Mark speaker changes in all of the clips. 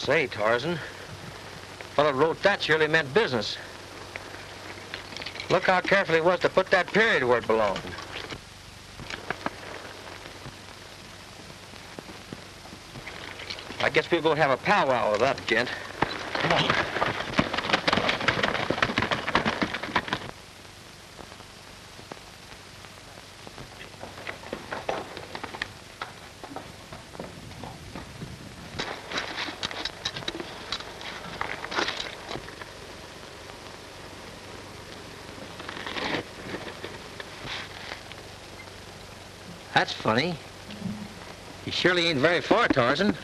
Speaker 1: Say, Tarzan, fellow wrote that surely meant business. Look how careful he was to put that period where it belonged. I guess we'll go have a powwow with that gent. Come on. That's funny. He surely ain't very far, Tarzan.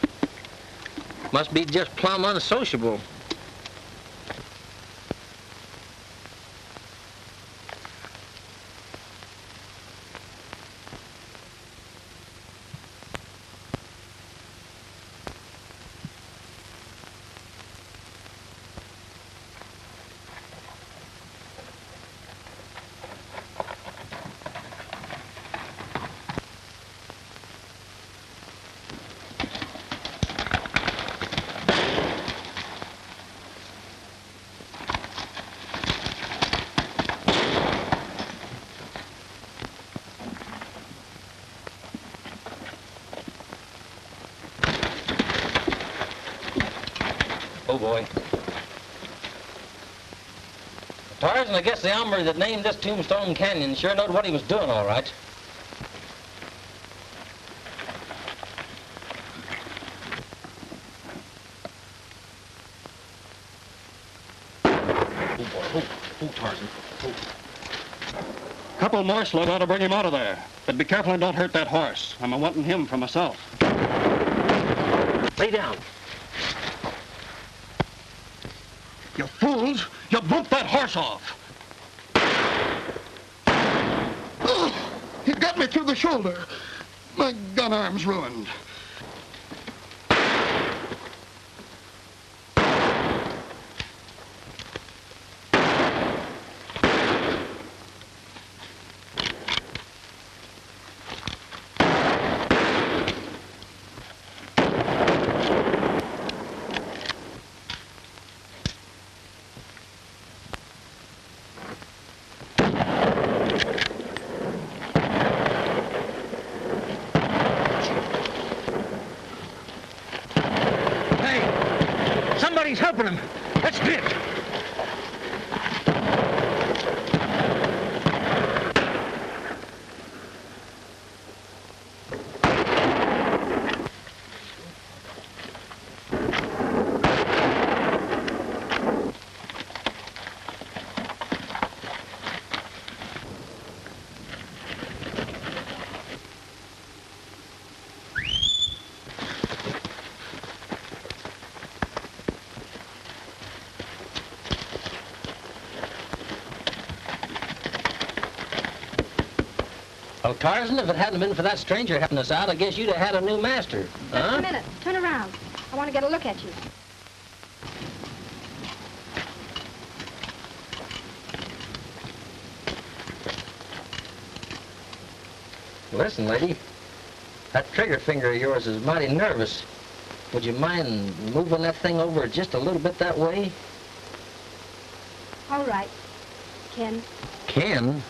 Speaker 1: Must be just plumb unsociable. Oh, boy. Tarzan, I guess the hombre that named this Tombstone Canyon sure knowed what he was doing, all right. Oh, boy. Oh, Tarzan. Oh.
Speaker 2: Couple more slug ought to bring him out of there. But be careful and don't hurt that horse. I'm a-wanting him for myself.
Speaker 1: Lay down.
Speaker 2: You fools! You bumped that horse off! Ugh, he got me through the shoulder. My gun arm's ruined.
Speaker 1: Somebody's helping him. That's Dick. Well, Tarzan, if it hadn't been for that stranger helping us out, I guess you'd have had a new master.
Speaker 3: Just a minute. Turn around. I want to get a look at you.
Speaker 1: Listen, lady, that trigger finger of yours is mighty nervous. Would you mind moving that thing over just a little bit that way?
Speaker 3: All right. Ken.
Speaker 1: Ken?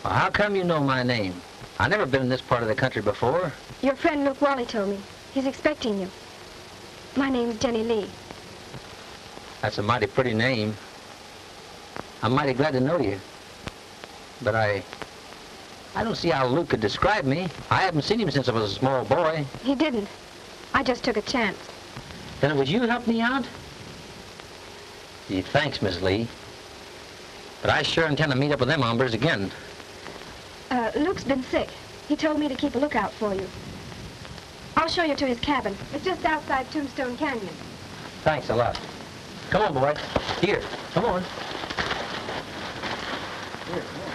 Speaker 1: Well, how come you know my name? I've never been in this part of the country before.
Speaker 3: Your friend Luke Wally told me. He's expecting you. My name's Jenny Lee.
Speaker 1: That's a mighty pretty name. I'm mighty glad to know you. But I don't see how Luke could describe me. I haven't seen him since I was a small boy.
Speaker 3: He didn't. I just took a chance.
Speaker 1: Then it was you who helped me out? Gee, thanks, Miss Lee. But I sure intend to meet up with them hombres again.
Speaker 3: Luke's been sick. He told me to keep a lookout for you. I'll show you to his cabin. It's just outside Tombstone Canyon.
Speaker 1: Thanks a lot. Come on, boy. Here, come on. Here, come on.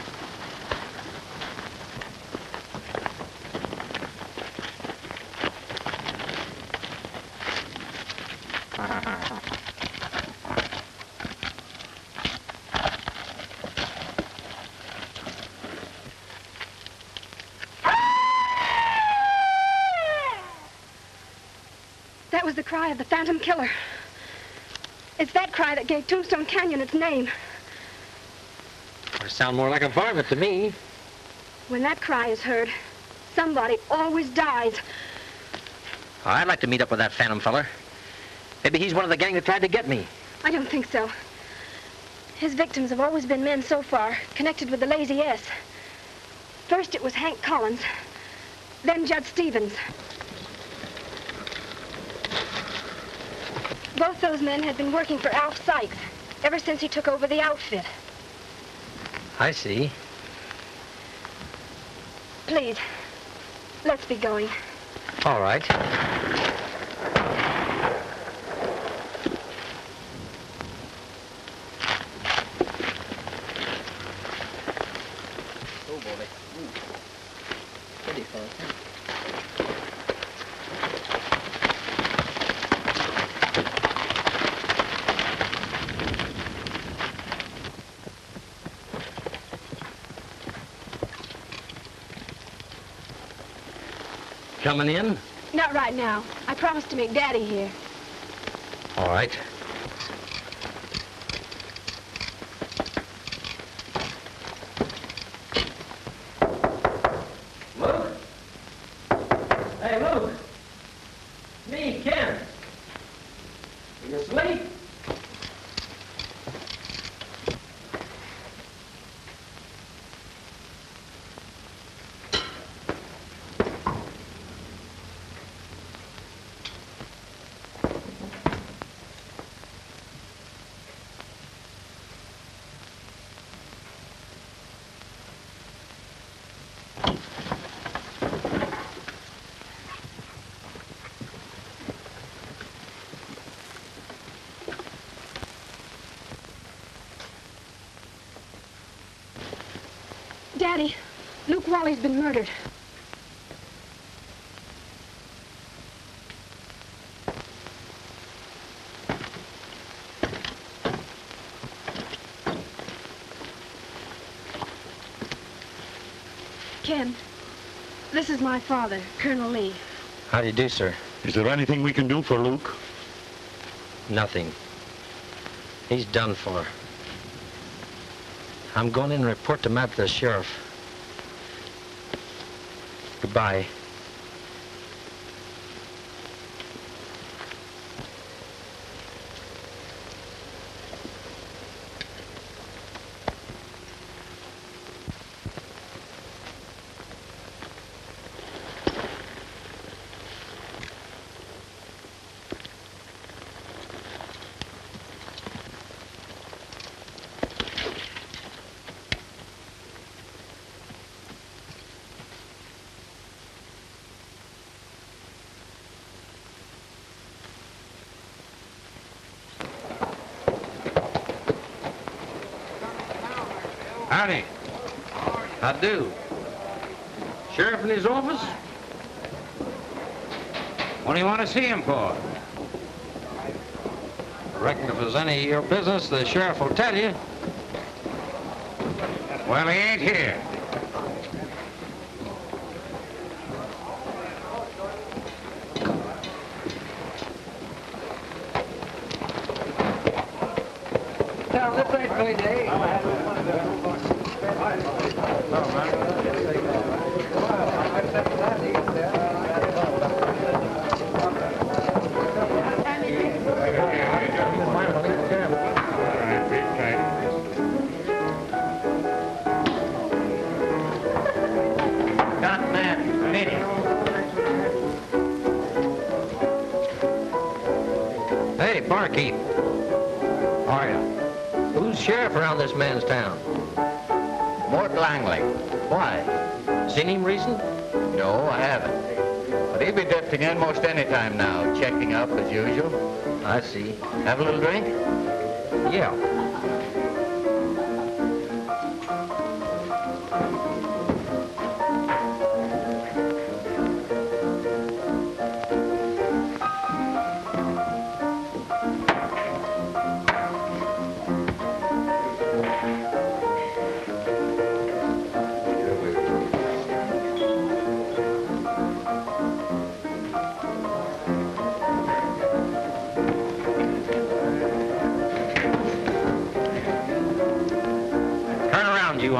Speaker 3: That was the cry of the Phantom Killer. It's that cry that gave Tombstone Canyon its name.
Speaker 1: It sounds more like a varmint to me.
Speaker 3: When that cry is heard, somebody always dies.
Speaker 1: Oh, I'd like to meet up with that Phantom feller. Maybe he's one of the gang that tried to get me.
Speaker 3: I don't think so. His victims have always been men so far, connected with the Lazy S. First it was Hank Collins, then Judd Stevens. Both those men had been working for Alf Sykes ever since he took over the outfit.
Speaker 1: I see.
Speaker 3: Please, let's be going.
Speaker 1: All right. Oh, boy. Pretty fun. Coming in?
Speaker 3: Not right now. I promised to meet Daddy here.
Speaker 1: All right. Luke? Hey, Luke. Me, Ken. You asleep?
Speaker 3: Daddy, Luke Wally's been murdered. Ken, this is my father, Colonel Lee.
Speaker 1: How do you do, sir?
Speaker 4: Is there anything we can do for Luke?
Speaker 1: Nothing. He's done for. I'm going in and report the map to the sheriff. Goodbye.
Speaker 5: Howdy. I do. Sheriff in his office? What do you want to see him for? I reckon if there's any of your business, the sheriff will tell you. Well, he ain't here. Now, this ain't payday.
Speaker 1: Hey, barkeep.
Speaker 5: How are you?
Speaker 1: Who's sheriff around this man's town?
Speaker 5: Mort Langley.
Speaker 1: Why? Seen him recent?
Speaker 5: No, I haven't. But he'll be drifting in most any time now, checking up as usual.
Speaker 1: I see.
Speaker 5: Have a little drink?
Speaker 1: Yeah.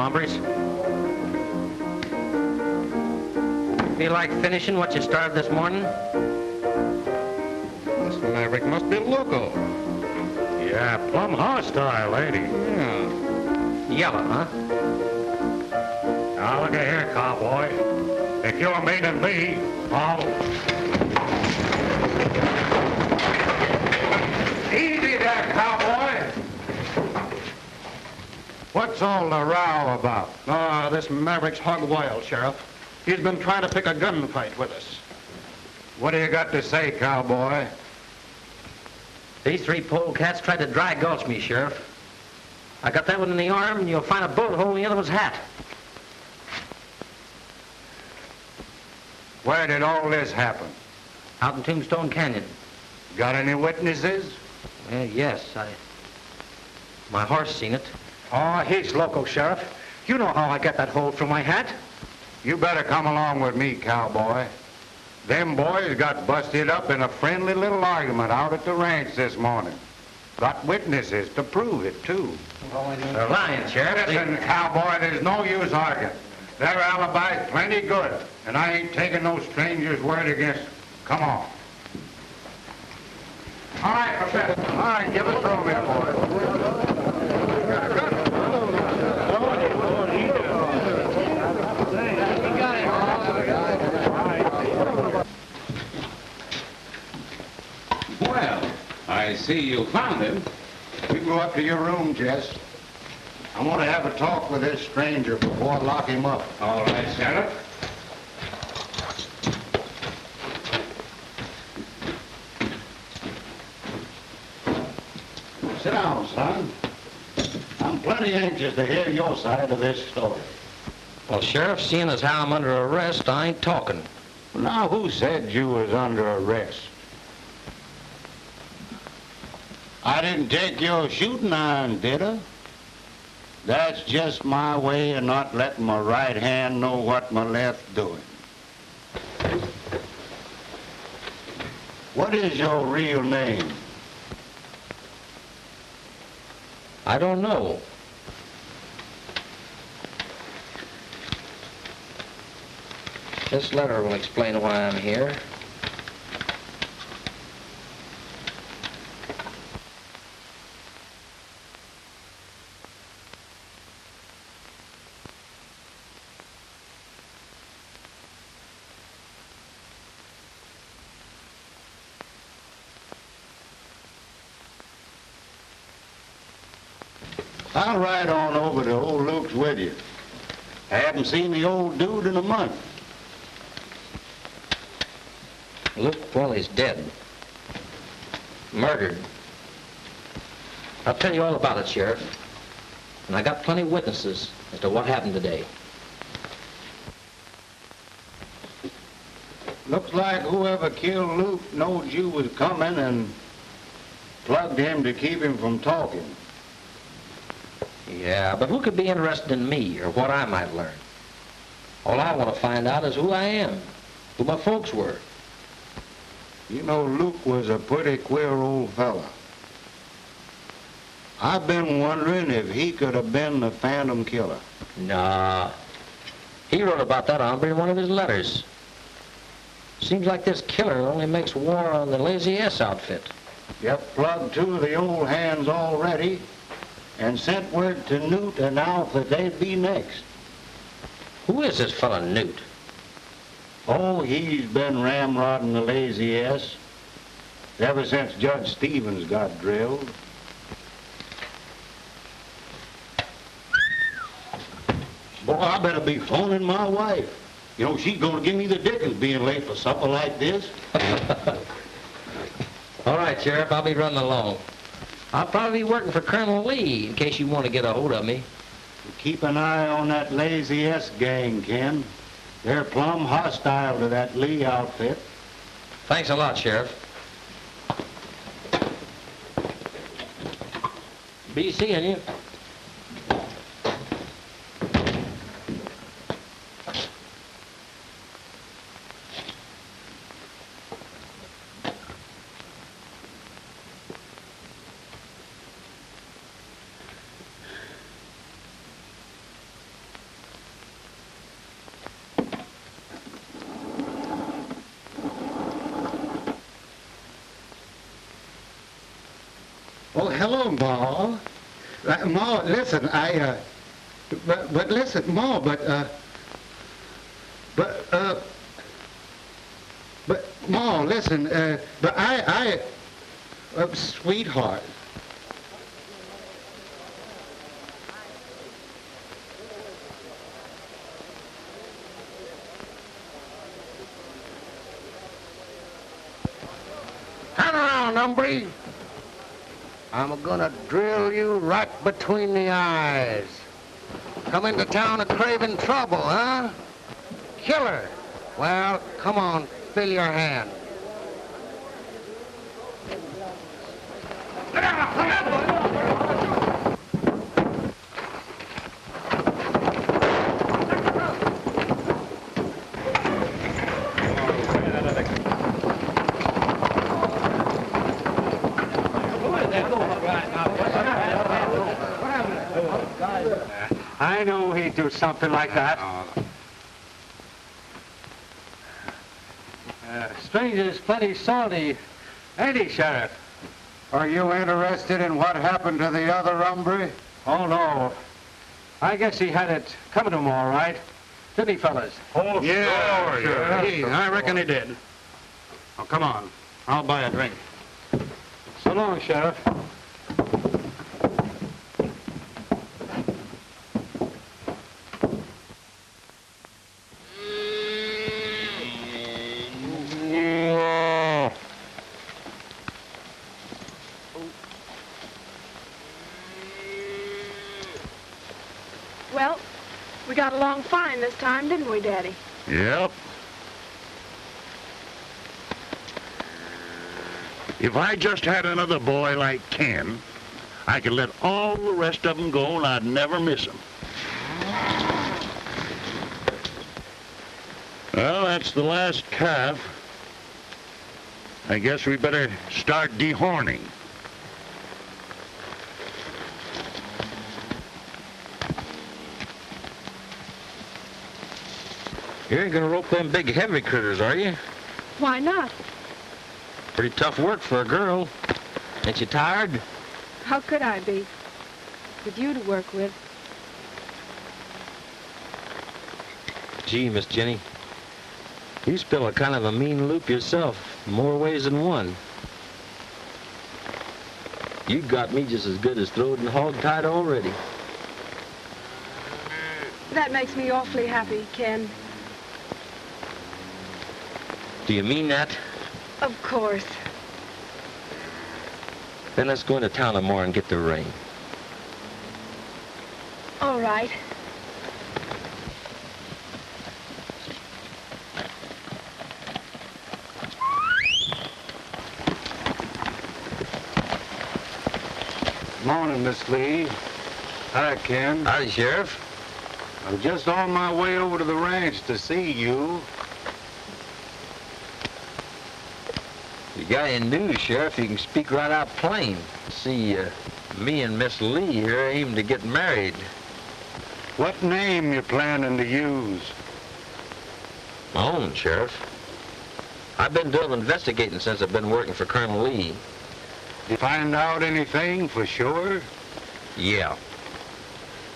Speaker 1: hombres. Feel like finishing what you started this morning?
Speaker 2: This maverick must be loco.
Speaker 4: Yeah, plumb hostile, ain't he?
Speaker 2: Yeah.
Speaker 1: Yellow, huh?
Speaker 4: Now, look at here, cowboy. If you're meaning me, I'll... Easy there, cowboy. What's all the row about?
Speaker 2: This maverick's hog wild, Sheriff. He's been trying to pick a gunfight with us.
Speaker 4: What do you got to say, cowboy?
Speaker 1: These three polecats tried to dry gulch me, Sheriff. I got that one in the arm, and you'll find a bullet hole in the other one's hat.
Speaker 4: Where did all this happen?
Speaker 1: Out in Tombstone Canyon.
Speaker 4: Got any witnesses?
Speaker 1: Yes, my horse seen it.
Speaker 2: Oh, he's loco, Sheriff. You know how I got that hole through my hat.
Speaker 4: You better come along with me, cowboy. Them boys got busted up in a friendly little argument out at the ranch this morning. Got witnesses to prove it, too.
Speaker 1: They're lying, Sheriff.
Speaker 4: Listen, cowboy, there's no use arguing. Their alibi's plenty good, and I ain't taking no stranger's word against them. Come on. All right, Professor. All right, give us room here, boys.
Speaker 6: Well, I see you found him.
Speaker 4: You go up to your room, Jess. I want to have a talk with this stranger before I lock him up.
Speaker 6: All right, Sheriff.
Speaker 4: Sit down, son. I'm plenty anxious to hear your side of this story.
Speaker 1: Well, Sheriff, seeing as how I'm under arrest, I ain't talking.
Speaker 4: Now, who said you was under arrest? I didn't take your shooting iron, did I? That's just my way of not letting my right hand know what my left doing. What is your real name?
Speaker 1: I don't know. This letter will explain why I'm here.
Speaker 4: I'll ride on over to old Luke's with you. I haven't seen the old dude in a month.
Speaker 1: Luke, well, he's dead. Murdered. I'll tell you all about it, Sheriff. And I got plenty of witnesses as to what happened today.
Speaker 4: Looks like whoever killed Luke knowed you was coming and plugged him to keep him from talking.
Speaker 1: Yeah, but who could be interested in me or what I might learn? All I want to find out is who I am, who my folks were.
Speaker 4: You know, Luke was a pretty queer old fella. I've been wondering if he could have been the Phantom Killer.
Speaker 1: Nah. He wrote about that hombre in one of his letters. Seems like this killer only makes war on the Lazy S outfit.
Speaker 4: Yep, plugged two of the old hands already and sent word to Newt and Alf that they'd be next.
Speaker 1: Who is this fella Newt?
Speaker 4: Oh, he's been ramrodding the Lazy S ever since Judge Stevens got drilled. Boy, I better be phoning my wife. You know, she's gonna give me the dickens being late for supper like this.
Speaker 1: All right, Sheriff, I'll be running along. I'll probably be working for Colonel Lee in case you want to get a hold of me.
Speaker 4: Keep an eye on that Lazy S gang, Ken. They're plumb hostile to that Lee outfit.
Speaker 1: Thanks a lot, Sheriff. Be seeing you.
Speaker 7: Oh, hello, Ma. Ma, listen, but listen, Ma, but, Ma, listen, sweetheart.
Speaker 4: Turn around, hombre. I'm gonna drill you right between the eyes. Come into town a craving trouble, huh? Killer. Well, come on, fill your hand.
Speaker 7: I knew he'd do something like that. Stranger's plenty salty, ain't he, Sheriff?
Speaker 4: Are you interested in what happened to the other hombre?
Speaker 7: Oh, no. I guess he had it coming to him all right. Didn't he, fellas?
Speaker 4: Oh,
Speaker 2: Yeah,
Speaker 4: sure.
Speaker 2: I reckon he did. Oh, come on. I'll buy a drink.
Speaker 7: So long, Sheriff.
Speaker 3: Well, we got along fine this time, didn't we, Daddy?
Speaker 8: Yep. If I just had another boy like Ken, I could let all the rest of them go and I'd never miss them. Well, that's the last calf. I guess we better start dehorning.
Speaker 1: You ain't gonna rope them big heavy critters, are you?
Speaker 3: Why not?
Speaker 1: Pretty tough work for a girl. Ain't you tired?
Speaker 3: How could I be? With you to work with.
Speaker 1: Gee, Miss Jenny, you spill a kind of a mean loop yourself, more ways than one. You got me just as good as throwed and hog-tied already.
Speaker 3: That makes me awfully happy, Ken.
Speaker 1: Do you mean that?
Speaker 3: Of course.
Speaker 1: Then let's go into town tomorrow and get the ring.
Speaker 3: All right.
Speaker 4: Morning, Miss Lee. Hi, Ken.
Speaker 1: Howdy, Sheriff.
Speaker 4: I'm just on my way over to the ranch to see you.
Speaker 1: You got any news, Sheriff? You can speak right out plain. See, me and Miss Lee here aim to get married.
Speaker 4: What name you planning to use?
Speaker 1: My own, Sheriff. I've been doing investigating since I've been working for Colonel Lee.
Speaker 4: You find out anything for sure?
Speaker 1: Yeah.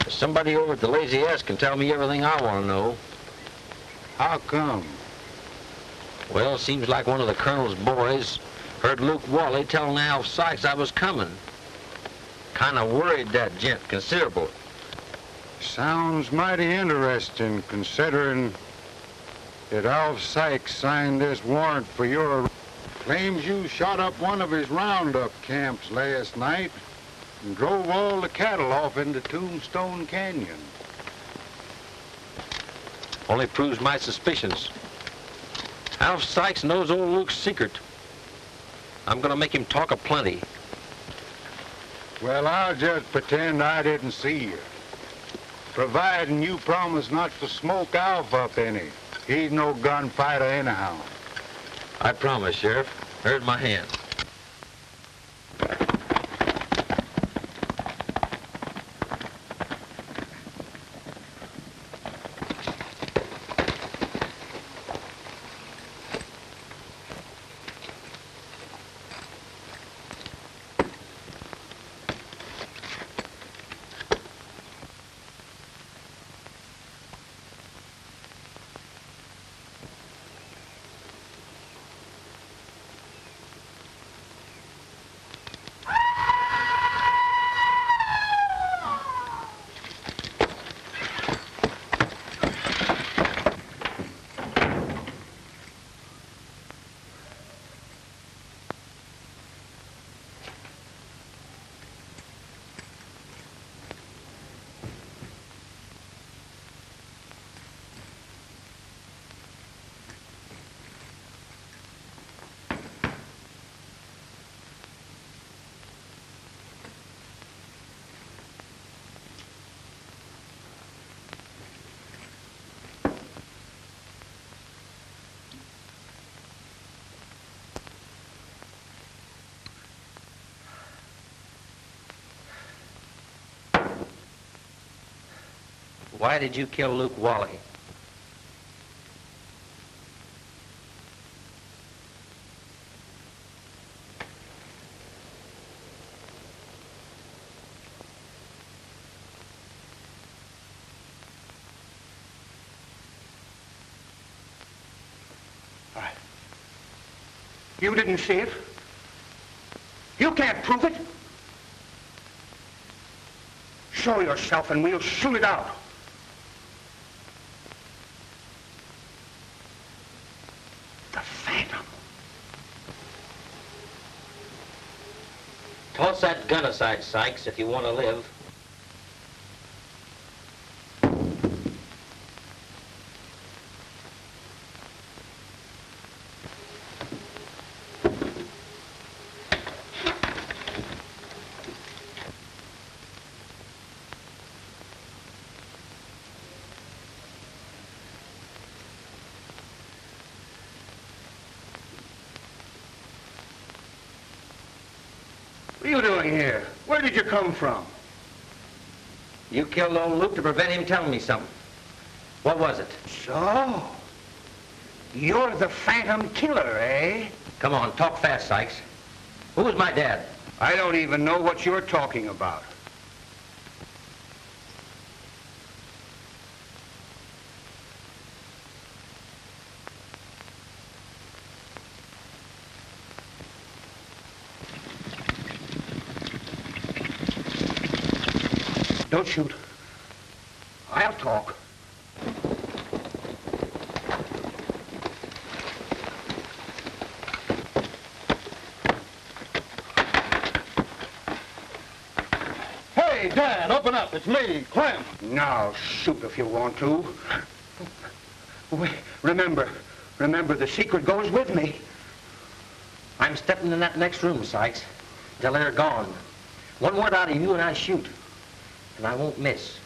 Speaker 1: Somebody over at the Lazy S can tell me everything I want to know.
Speaker 4: How come?
Speaker 1: Well, it seems like one of the Colonel's boys heard Luke Wally telling Alf Sykes I was coming. Kind of worried that gent considerable.
Speaker 4: Sounds mighty interesting, considering that Alf Sykes signed this warrant for your... Claims you shot up one of his roundup camps last night and drove all the cattle off into Tombstone Canyon.
Speaker 1: Only proves my suspicions. Alf Sykes knows old Luke's secret. I'm gonna make him talk aplenty.
Speaker 4: Well, I'll just pretend I didn't see you. Providing you promise not to smoke Alf up any. He's no gunfighter anyhow.
Speaker 1: I promise, Sheriff. Here's my hand. Why did you kill Luke Wally?
Speaker 9: You didn't see it? You can't prove it? Show yourself and we'll shoot it out. The Phantom.
Speaker 1: Toss that gun aside, Sykes, if you want to live.
Speaker 9: What are you doing here? Where did you come from?
Speaker 1: You killed old Luke to prevent him telling me something. What was it?
Speaker 9: So, you're the Phantom Killer, eh?
Speaker 1: Come on, talk fast, Sykes. Who was my dad?
Speaker 9: I don't even know what you're talking about. Don't shoot. I'll talk.
Speaker 2: Hey, Dad, open up. It's me, Clem.
Speaker 9: Now, shoot if you want to. Wait, remember, the secret goes with me.
Speaker 1: I'm stepping in that next room, Sykes, till they're gone. One word out of you and I shoot. And I won't miss.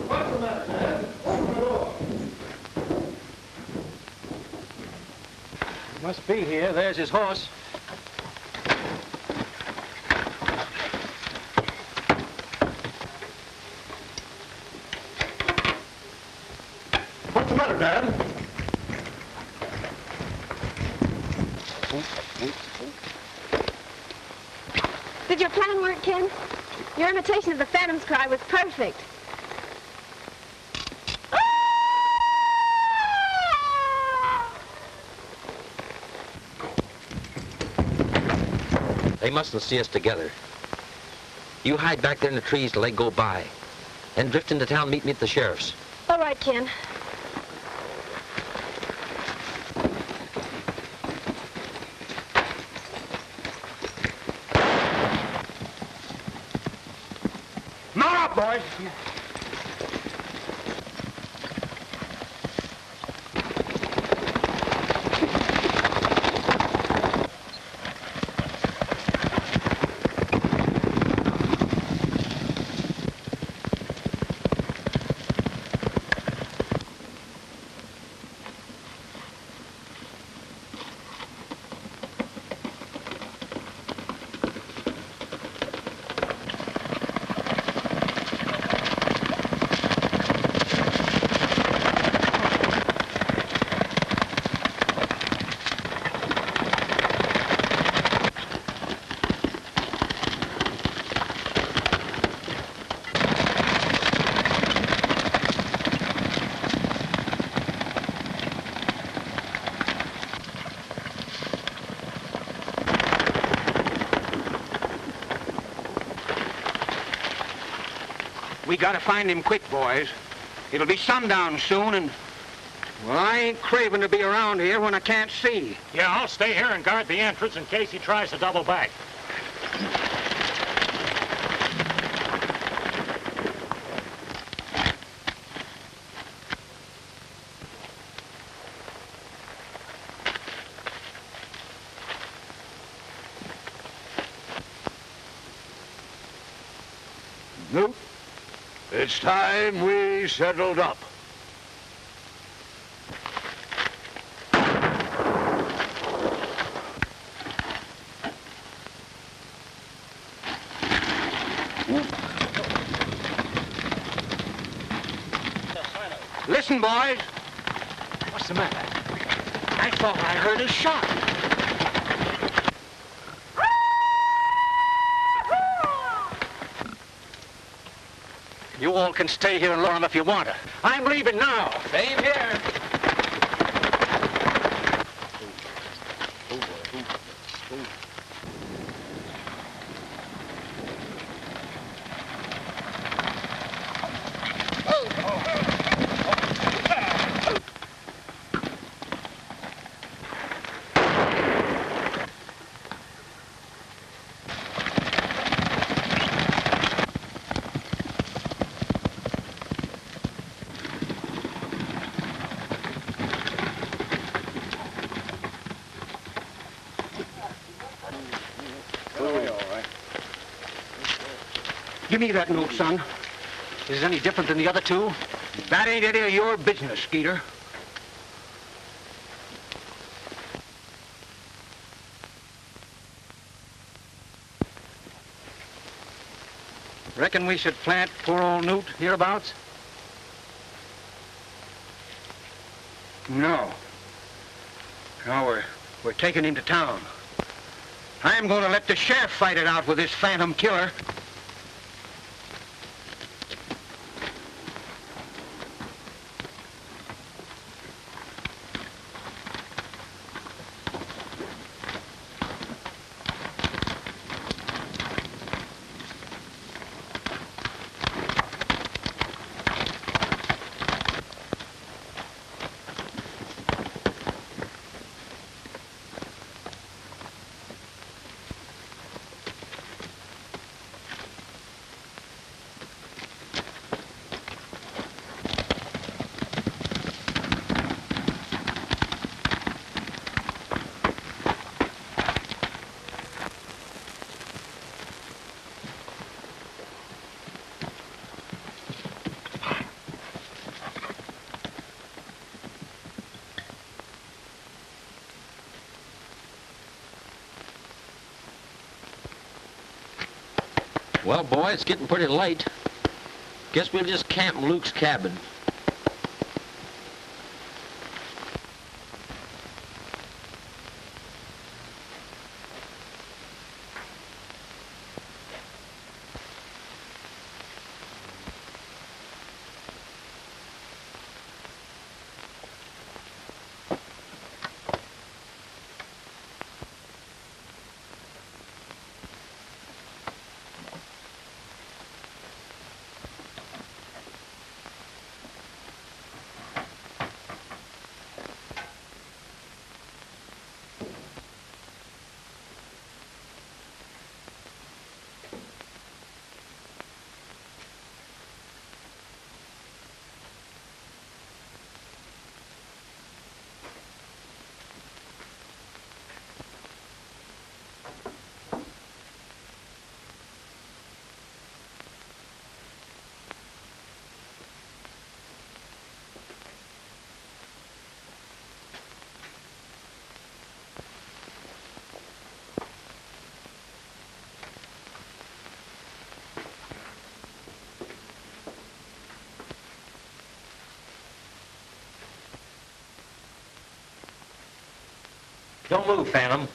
Speaker 2: What's the matter, Dad? Open the door. He must be here. There's his horse. What's the matter, Dad?
Speaker 3: Did your plan work, Ken? Your imitation of the Phantom's cry was perfect.
Speaker 1: They mustn't see us together. You hide back there in the trees till they go by. Then drift into town, meet me at the sheriff's.
Speaker 3: All right, Ken.
Speaker 9: Mount up, boys. We gotta find him quick, boys. It'll be sundown soon, and, well, I ain't craving to be around here when I can't see.
Speaker 2: Yeah, I'll stay here and guard the entrance in case he tries to double back.
Speaker 8: Nope. It's time we settled up.
Speaker 9: Listen, boys.
Speaker 1: What's the matter?
Speaker 9: I thought I heard a shot. You all can stay here and learn if you want to. I'm leaving now.
Speaker 1: Same here.
Speaker 9: Give me that note, son. Is it any different than the other two? That ain't any of your business, Skeeter. Reckon we should plant poor old Newt hereabouts? No. No, we're taking him to town. I'm going to let the sheriff fight it out with this phantom killer.
Speaker 1: Well, boy, it's getting pretty late. Guess we'll just camp in Luke's cabin. Don't move, Phantom.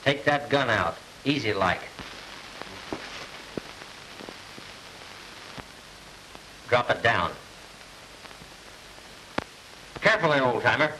Speaker 1: Take that gun out. Easy like. Drop it down. Carefully, old-timer.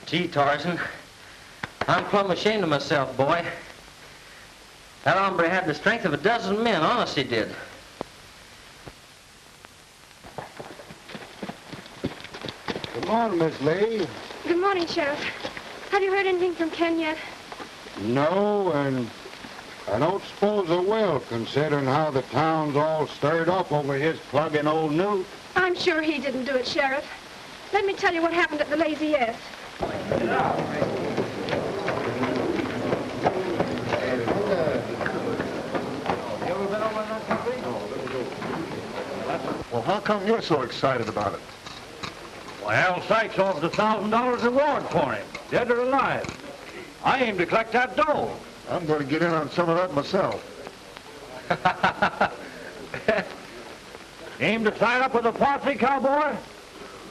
Speaker 1: Gee, Tarzan, I'm plumb ashamed of myself, boy. That hombre had the strength of a dozen men, honest he did.
Speaker 4: Good morning, Miss Lee.
Speaker 3: Good morning, Sheriff. Have you heard anything from Ken yet?
Speaker 4: No, and I don't suppose I will, considering how the town's all stirred up over his plugging old Newt.
Speaker 3: I'm sure he didn't do it, Sheriff. Let me tell you what happened at the Lazy S.
Speaker 8: Well, how come you're so excited about it?
Speaker 2: Well, Sykes offered $1,000 reward for him, dead or alive. I aim to collect that dough.
Speaker 8: I'm going to get in on some of that myself.
Speaker 2: Aim to sign up with the posse, cowboy?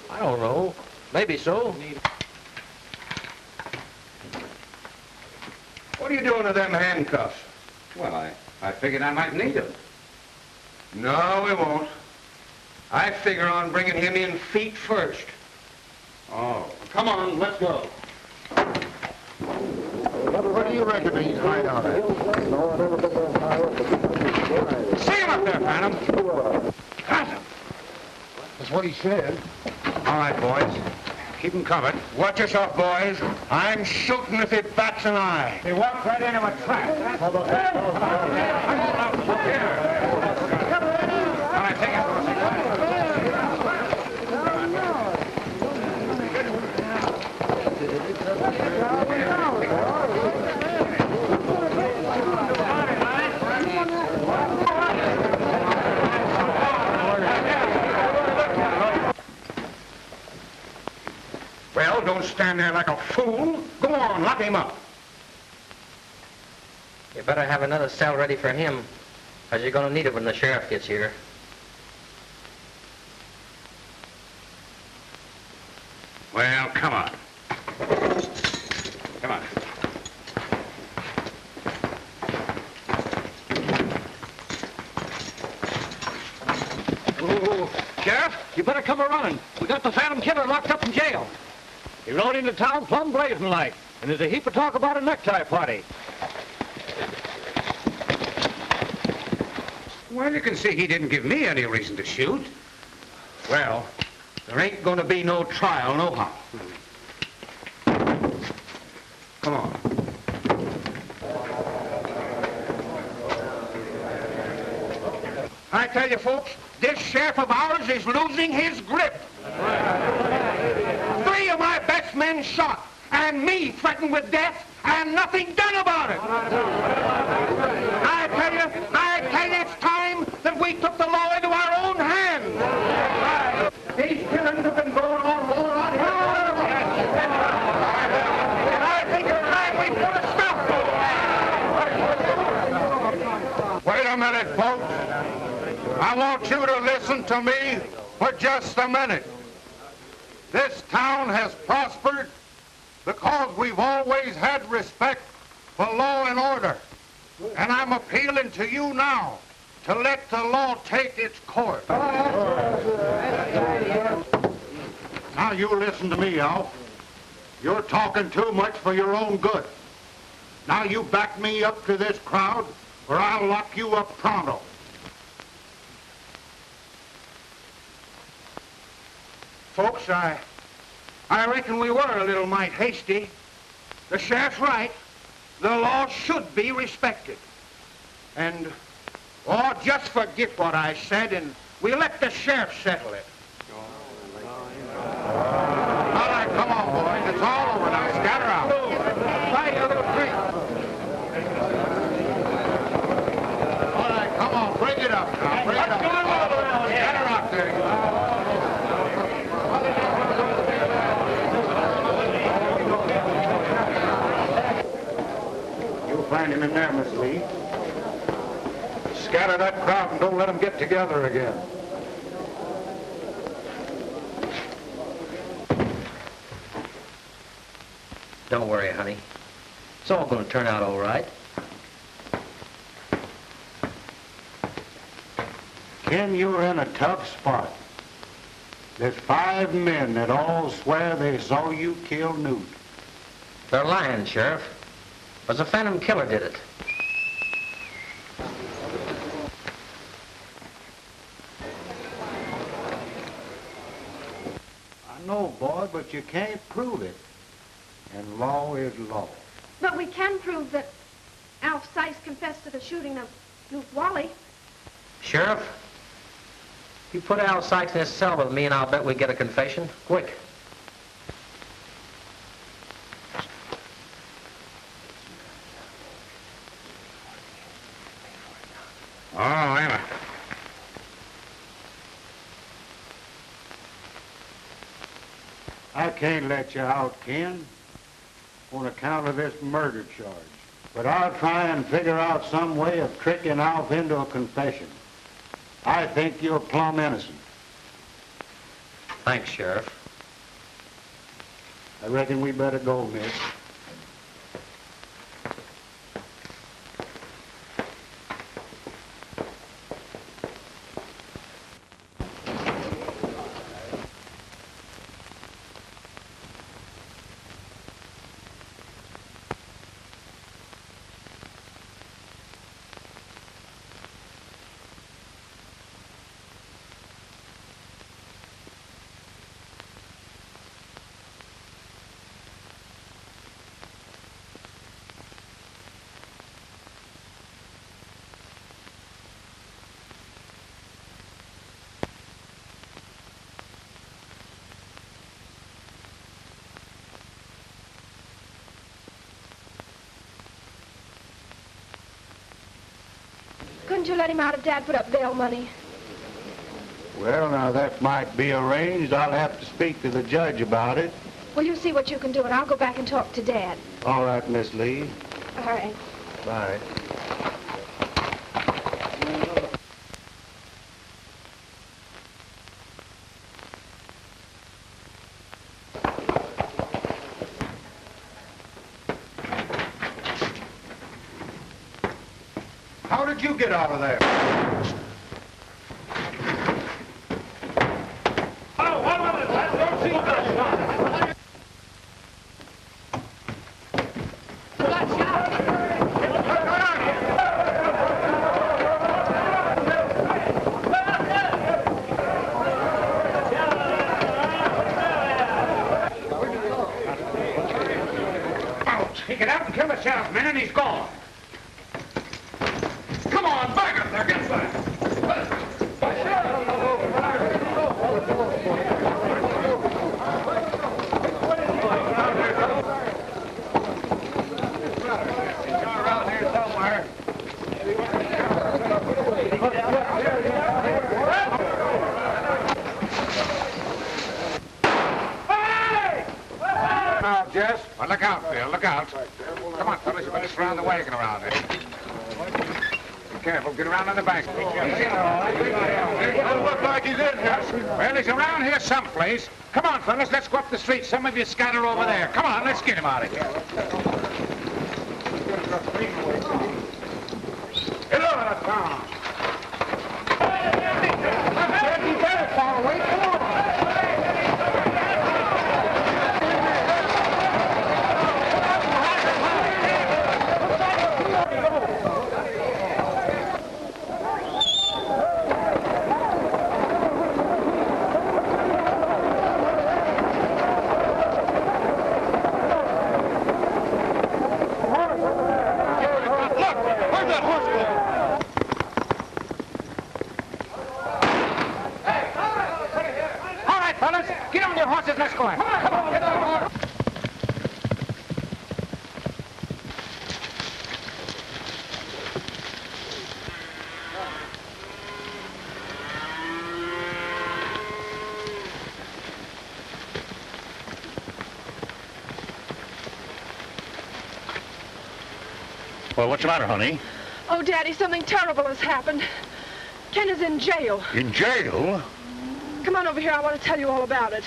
Speaker 1: I don't know. Maybe so.
Speaker 9: What are you doing to them handcuffs? Well, I figured I might need them. No, we won't. I figure on bringing him in feet first. Oh, come on, let's go.
Speaker 8: Where do you reckon he's hiding out at?
Speaker 9: See him up there, Phantom. Got him.
Speaker 8: That's what he said.
Speaker 9: All right, boys. Keep him covered. Watch yourself, boys. I'm shooting if he bats an eye. He walked right into a trap. All right, take it. Well, don't stand there like a fool. Go on, lock him up.
Speaker 1: You better have another cell ready for him, because you're going to need it when the sheriff gets here.
Speaker 9: Well, come on. Come on.
Speaker 2: Oh, Sheriff, you better come a-running. We got the Phantom Killer locked up in jail. He rode into town plumb blazing like, and there's a heap of talk about a necktie party.
Speaker 9: Well, you can see he didn't give me any reason to shoot. Well, there ain't gonna be no trial nohow. Come on. I tell you, folks, this sheriff of ours is losing his grip. 3 of my best men shot, and me threatened with death, and nothing done about it. I tell you, it's time that we took the law into our own hands. These killings have been going on all around here. And I think it's time we put a stop to it.
Speaker 4: Wait a minute, folks. I want you to listen to me for just a minute. This town has prospered because we've always had respect for law and order. And I'm appealing to you now to let the law take its course. Now you listen to me, Alf. You're talking too much for your own good. Now you back me up to this crowd, or I'll lock you up pronto.
Speaker 9: Folks, I reckon we were a little mite hasty. The sheriff's right. The law should be respected. And, oh, just forget what I said, and we'll let the sheriff settle it.
Speaker 4: All right, come on, boys. It's all over now. Scatter out.
Speaker 9: Try a little drink.
Speaker 4: All right, come on. Bring it up now. Bring it up. Scatter out there. Find him in there, Miss Lee. Scatter that crowd and don't let them get together again.
Speaker 1: Don't worry, honey. It's all going to turn out all right.
Speaker 4: Ken, you're in a tough spot. There's 5 men that all swear they saw you kill Newt.
Speaker 1: They're lying, Sheriff. It was a phantom killer did it.
Speaker 4: I know, boy, but you can't prove it. And law is law.
Speaker 3: But we can prove that Alf Sykes confessed to the shooting of Luke Wally.
Speaker 1: Sheriff, you put Al Sykes in his cell with me and I'll bet we get a confession. Quick.
Speaker 4: Oh, Anna. I can't let you out, Ken, on account of this murder charge. But I'll try and figure out some way of tricking Alf into a confession. I think you're plumb innocent.
Speaker 1: Thanks, Sheriff.
Speaker 4: I reckon we better go, miss.
Speaker 3: Couldn't you let him out if Dad put up bail money?
Speaker 4: Well, now, that might be arranged. I'll have to speak to the judge about it.
Speaker 3: Well, you see what you can do, and I'll go back and talk to Dad.
Speaker 4: All right, Miss Lee.
Speaker 3: All right.
Speaker 4: Bye. How did you get out of there?
Speaker 9: He got out and killed the sheriff, man, and he's gone. Come on, back up there, get back. Around here somewhere.
Speaker 4: Now, Jess.
Speaker 9: Well, look out, Bill, look out. Come on, fellas, you better surround the wagon around here. Be careful, get around on the back.
Speaker 4: Doesn't look like he's in here.
Speaker 9: Well, he's around here someplace. Come on, fellas, let's go up the street. Some of you scatter over there. Come on, let's get him out of here.
Speaker 4: Get out of town. You better fall away. Come on.
Speaker 9: Let's go in. Come on, get on the horse.
Speaker 8: Well, what's the matter, honey?
Speaker 3: Oh, Daddy, something terrible has happened. Ken is in jail.
Speaker 8: In jail?
Speaker 3: Come on over here. I want to tell you all about it.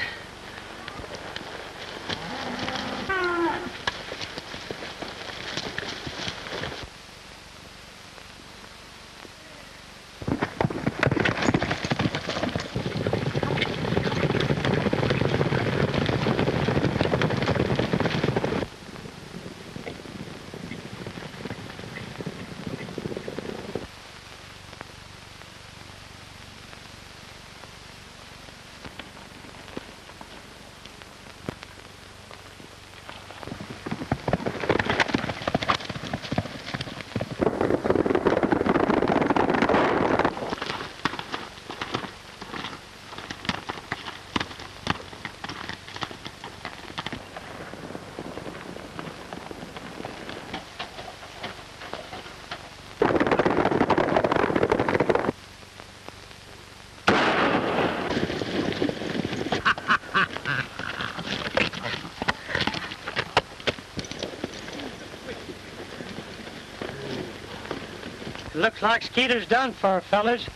Speaker 10: Looks like Skeeter's done for, fellas.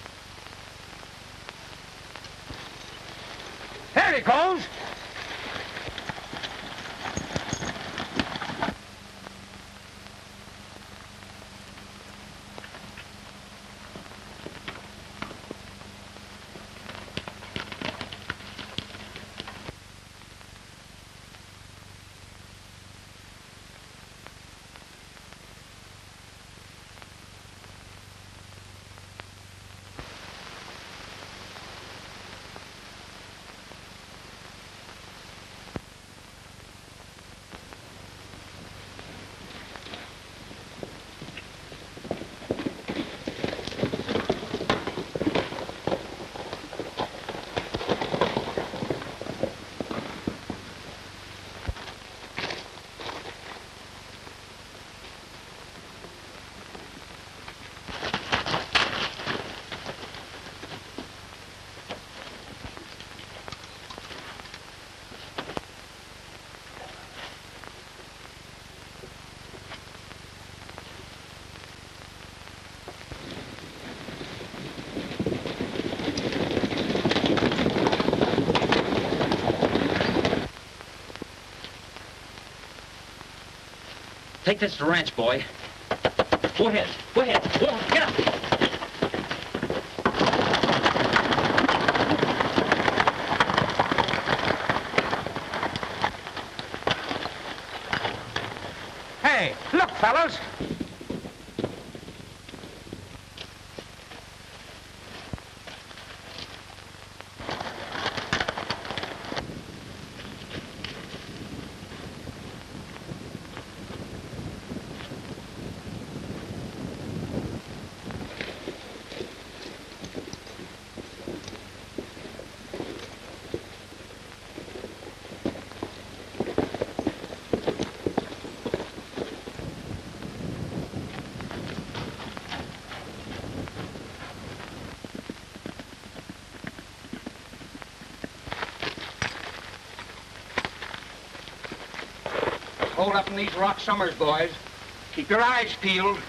Speaker 9: There he goes.
Speaker 1: Take this to the ranch, boy. Go ahead. Go ahead. Go on. Get up.
Speaker 9: Hey, look, fellas. Hold up in these rock summers, boys. Keep your eyes peeled.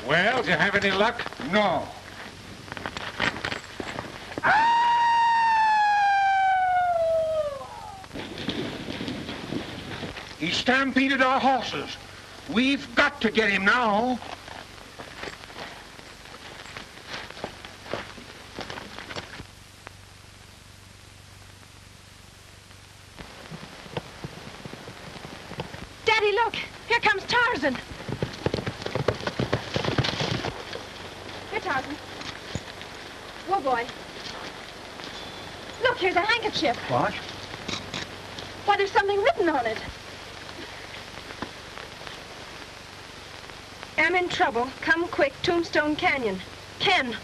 Speaker 9: Well, did you have any luck? No. He stampeded our horses. We've got to get him now.
Speaker 3: Daddy, look! Here comes Tarzan. Here, Tarzan. Whoa, boy. Look, here's a handkerchief.
Speaker 9: What?
Speaker 3: Why, there's something written on it. Am in trouble. Come quick, Tombstone Canyon. Ken.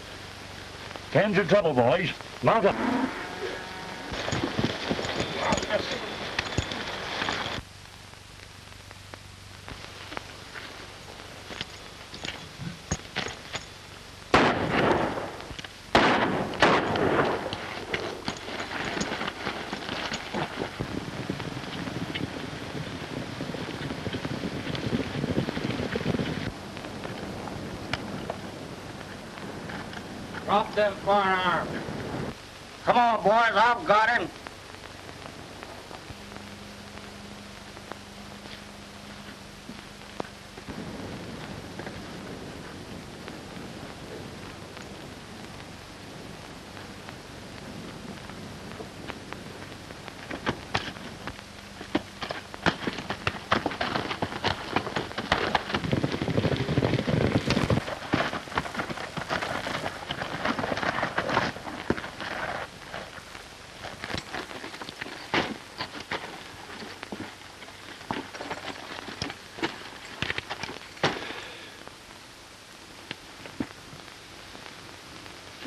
Speaker 2: Ken's in trouble, boys. Mount up.
Speaker 9: Drop them firearms. Come on, boys. I've got him.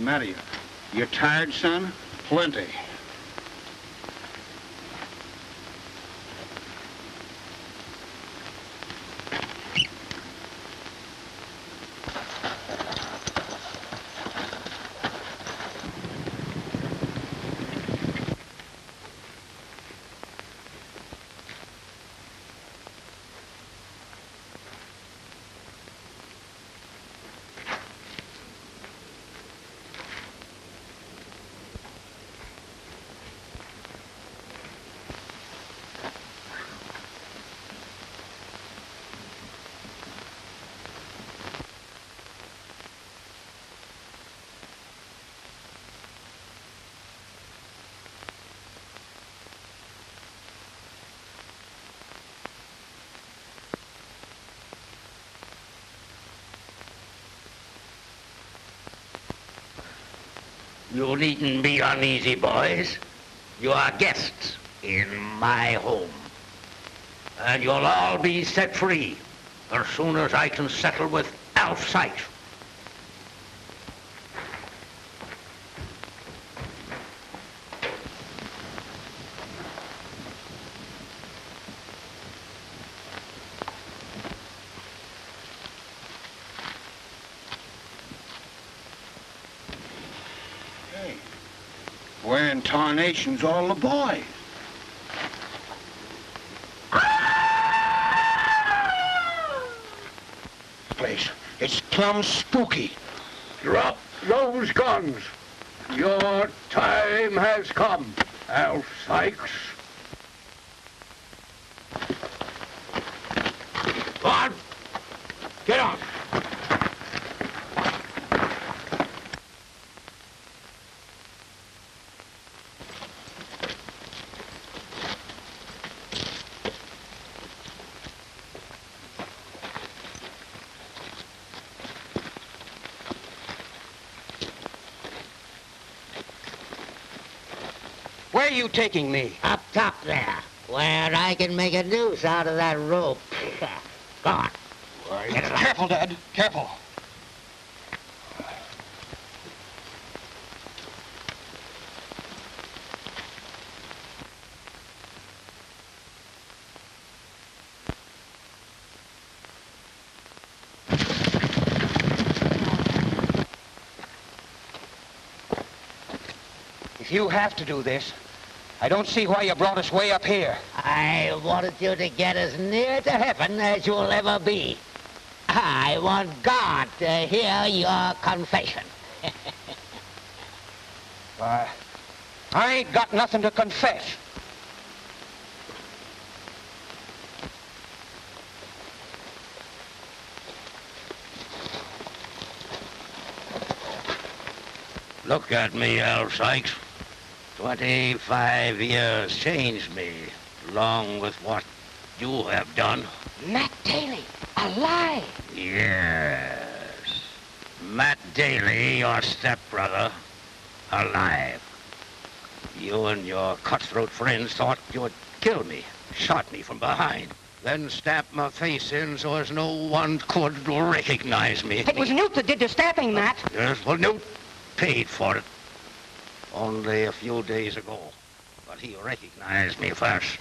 Speaker 7: matter you? You tired, son? Plenty.
Speaker 11: You needn't be uneasy, boys. You are guests in my home. And you'll all be set free as soon as I can settle with Alf Sykes.
Speaker 7: Where in tarnation's all the boys? Place, it's plumb spooky.
Speaker 9: Drop those guns. Your time has come, Alf Sykes.
Speaker 11: Go on. Get on.
Speaker 9: Where are you taking me?
Speaker 11: Up top there, where I can make a noose out of that rope. Go on.
Speaker 9: Careful, Dad. Careful. If you have to do this, I don't see why you brought us way up here.
Speaker 11: I wanted you to get as near to heaven as you'll ever be. I want God to hear your confession.
Speaker 9: I ain't got nothing to confess.
Speaker 11: Look at me, Alf Sykes. 25 years changed me, along with what you have done.
Speaker 9: Matt Daly, alive.
Speaker 11: Yes. Matt Daly, your stepbrother, alive. You and your cutthroat friends thought you would kill me, shot me from behind, then stabbed my face in so as no one could recognize me.
Speaker 9: It was Newt that did the stabbing, Matt.
Speaker 11: Yes, well, Newt paid for it only a few days ago, but he recognized me first,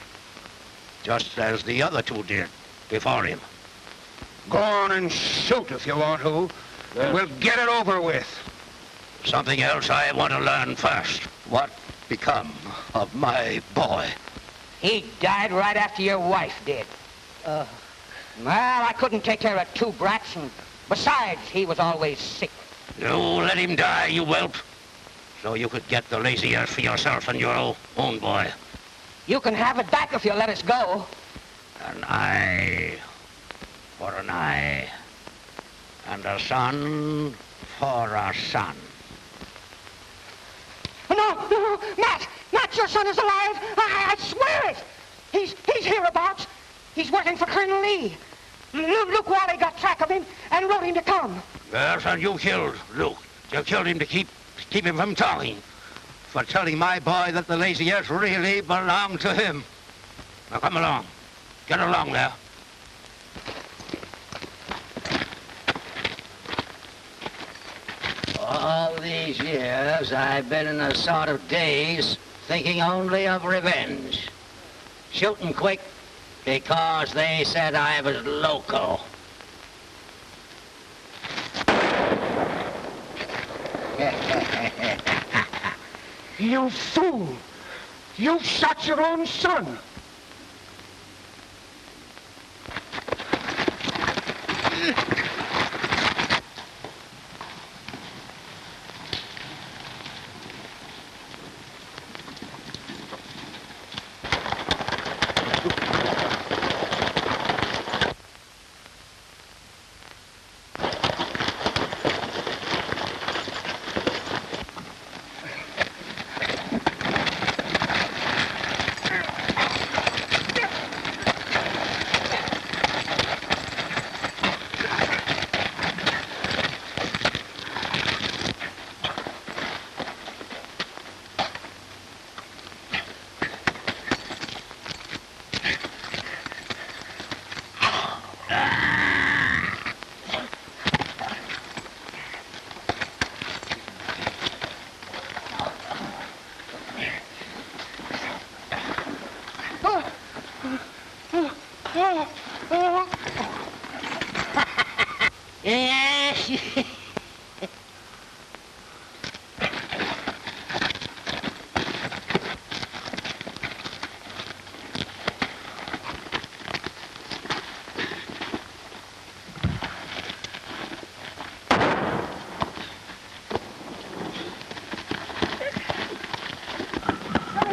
Speaker 11: just as the other two did before him.
Speaker 9: Go on and shoot if you want to. We'll get it over with.
Speaker 11: Something else I want to learn first. What become of my boy?
Speaker 9: He died right after your wife did. Well, I couldn't take care of two brats, and besides, he was always sick.
Speaker 11: You let him die, you whelp, so you could get the lazy earth for yourself and your own boy.
Speaker 9: You can have it back if you let us go.
Speaker 11: An eye for an eye, and a son for a son.
Speaker 9: No, Matt, your son is alive. I swear it. He's hereabouts. He's working for Colonel Lee. Luke Wally got track of him and wrote him to come.
Speaker 11: Yes, and you killed Luke. You killed him to keep him from talking, for telling my boy that the lazy earth really belonged to him. Now come along. Get along there. All these these years, I've been in a sort of daze, thinking only of revenge. Shooting quick because they said I was loco.
Speaker 9: You fool! You shot your own son!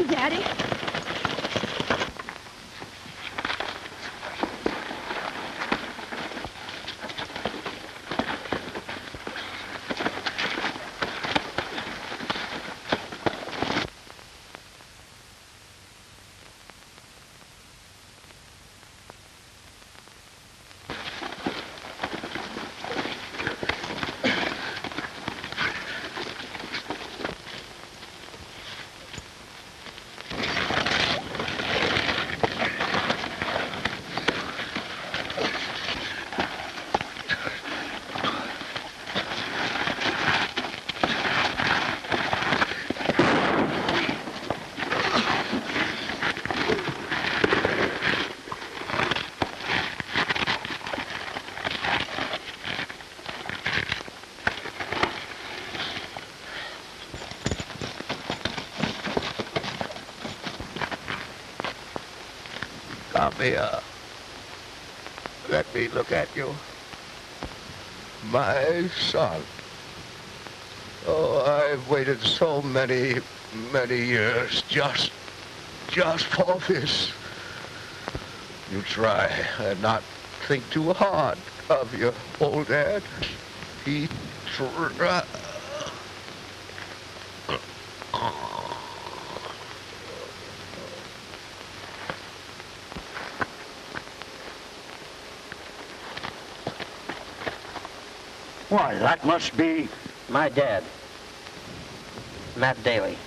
Speaker 3: Daddy.
Speaker 12: Come here. Let me look at you. My son. Oh, I've waited so many years just for this. You try and not think too hard of your old dad. He tried.
Speaker 9: Why, that must be...
Speaker 1: My dad, Matt Daly.